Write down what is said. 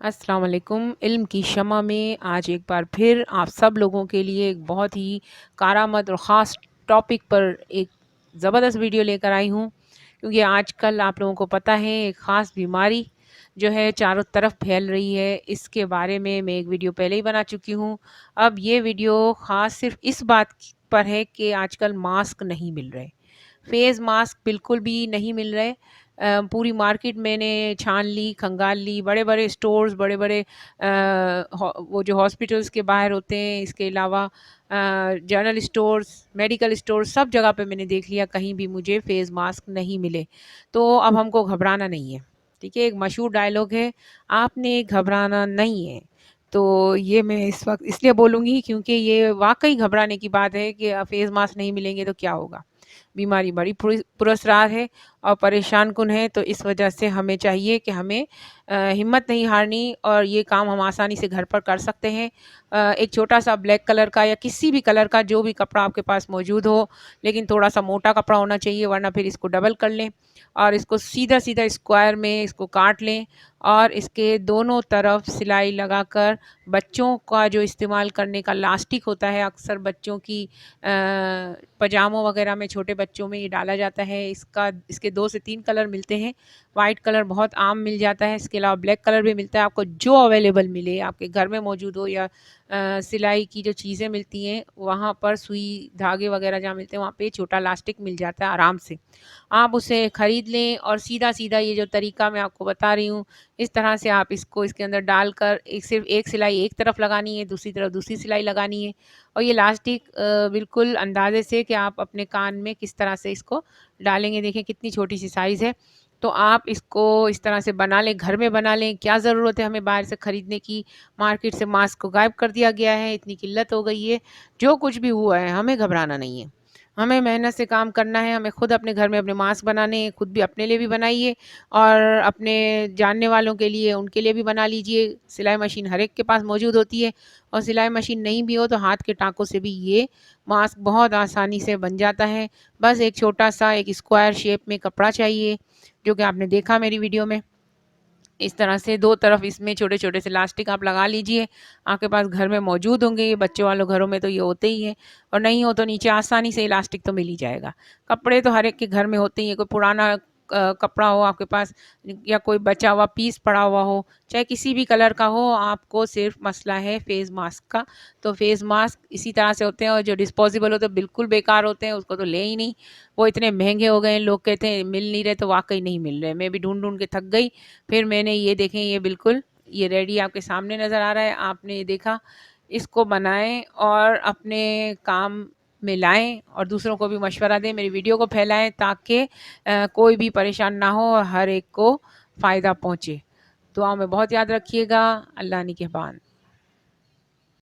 अस्सलाम वालेकुम। इल्म की शमा में आज एक बार फिर आप सब लोगों के लिए एक बहुत ही कारामद और ख़ास टॉपिक पर एक ज़बरदस्त वीडियो लेकर आई हूँ, क्योंकि आजकल आप लोगों को पता है एक ख़ास बीमारी जो है चारों तरफ फैल रही है। इसके बारे में मैं एक वीडियो पहले ही बना चुकी हूँ। अब ये वीडियो ख़ास सिर्फ इस बात पर है कि आजकल मास्क नहीं मिल रहे, फेस मास्क बिल्कुल भी नहीं मिल रहे। पूरी मार्केट मैंने छान ली, खंगाल ली, बड़े-बड़े स्टोर्स, बड़े-बड़े वो जो हॉस्पिटल्स के बाहर होते हैं, इसके अलावा जनरल स्टोर्स, मेडिकल स्टोर्स, सब जगह पे मैंने देख लिया, कहीं भी मुझे फेस मास्क नहीं मिले। तो अब हमको घबराना नहीं है, ठीक है? एक मशहूर डायलॉग है, आपने घबराना नहीं है। तो ये मैं इस वक़्त इसलिए बोलूँगी क्योंकि ये वाक़ई घबराने की बात है कि फेस मास्क नहीं मिलेंगे तो क्या होगा? बीमारी बड़ी पुरअसरार है और परेशान कुन है, तो इस वजह से हमें चाहिए कि हमें हिम्मत नहीं हारनी और ये काम हम आसानी से घर पर कर सकते हैं। एक छोटा-सा ब्लैक कलर का या किसी भी कलर का जो भी कपड़ा आपके पास मौजूद हो, लेकिन थोड़ा-सा मोटा कपड़ा होना चाहिए, वरना फिर इसको डबल कर लें और इसको सीधा-सीधा स्क्वायर में इसको काट लें और इसके दोनों तरफ सिलाई लगाकर बच्चों का जो इस्तेमाल करने का लास्टिक होता है, अक्सर बच्चों की पजामों वगैरह में, छोटे बच्चों में ये डाला जाता है। इसके 2 से 3 कलर मिलते हैं। वाइट कलर बहुत आम मिल जाता है, इसके अलावा ब्लैक कलर भी मिलता है। आपको जो अवेलेबल मिले, आपके घर में मौजूद हो या सिलाई की जो चीज़ें मिलती हैं, वहाँ पर सुई, धागे वगैरह जहाँ मिलते हैं, वहाँ पे छोटा इलास्टिक मिल जाता है आराम से। आप उसे खरीद लें और सीधा-सीधा ये जो तरीका मैं आपको बता रही हूँ, इस तरह से आप इसको इसके अंदर डालकर सिर्फ़ एक सिलाई एक तरफ लगानी है, दूसरी तरफ दूसरी सिलाई लगानी है और ये इलास्टिक बिल्कुल अंदाज़े से कि आप अपने कान में किस तरह से इसको डालेंगे, देखें कितनी छोटी-सी साइज़ है। तो आप इसको इस तरह से बना लें, घर में बना लें, क्या ज़रूरत है हमें बाहर से खरीदने की। मार्केट से मास्क को गायब कर दिया गया है, इतनी किल्लत हो गई है। जो कुछ भी हुआ है, हमें घबराना नहीं है। हमें मेहनत से काम करना है, हमें खुद अपने घर में अपने मास्क बनाने हैं, खुद भी अपने लिए भी बनाइए और अपने जानने वालों के लिए, उनके लिए भी बना लीजिए। सिलाई मशीन हर एक के पास मौजूद होती है और सिलाई मशीन नहीं भी हो तो हाथ के टाँकों से भी ये मास्क बहुत आसानी से बन जाता है। बस एक छोटा-सा एक स्क्वायर शेप में कपड़ा चाहिए, जो कि आपने देखा मेरी वीडियो में। इस तरह से 2 तरफ इसमें छोटे-छोटे से इलास्टिक आप लगा लीजिए। आपके पास घर में मौजूद होंगे, ये बच्चों वालों घरों में तो ये होते ही हैं और नहीं हो तो नीचे आसानी से इलास्टिक तो मिल ही जाएगा। कपड़े तो हर एक के घर में होते ही हैं, कोई पुराना कपड़ा हो आपके पास या कोई बचा हुआ पीस पड़ा हुआ हो, चाहे किसी भी कलर का हो, आपको सिर्फ़ मसला है फेस मास्क का। तो फेस मास्क इसी तरह से होते हैं और जो डिस्पोज़ेबल होते हैं बिल्कुल बेकार होते हैं, उसको तो लें ही नहीं। वो इतने महँगे हो गए हैं, लोग कहते हैं मिल नहीं रहे, तो वाक़ई नहीं मिल रहे। मैं भी ढूँढ-ढूँढ के थक गई। फिर मैंने ये देखें, ये बिल्कुल ये रेडी आपके सामने नज़र आ रहा है, आपने ये देखा, इसको बनाएँ और अपने काम में लाएँ और दूसरों को भी मशवरा दें, मेरी वीडियो को फैलाएँ ताकि कोई भी परेशान ना हो और हर एक को फ़ायदा पहुँचे। दुआ में बहुत याद रखिएगा। अल्लाह निगहबान।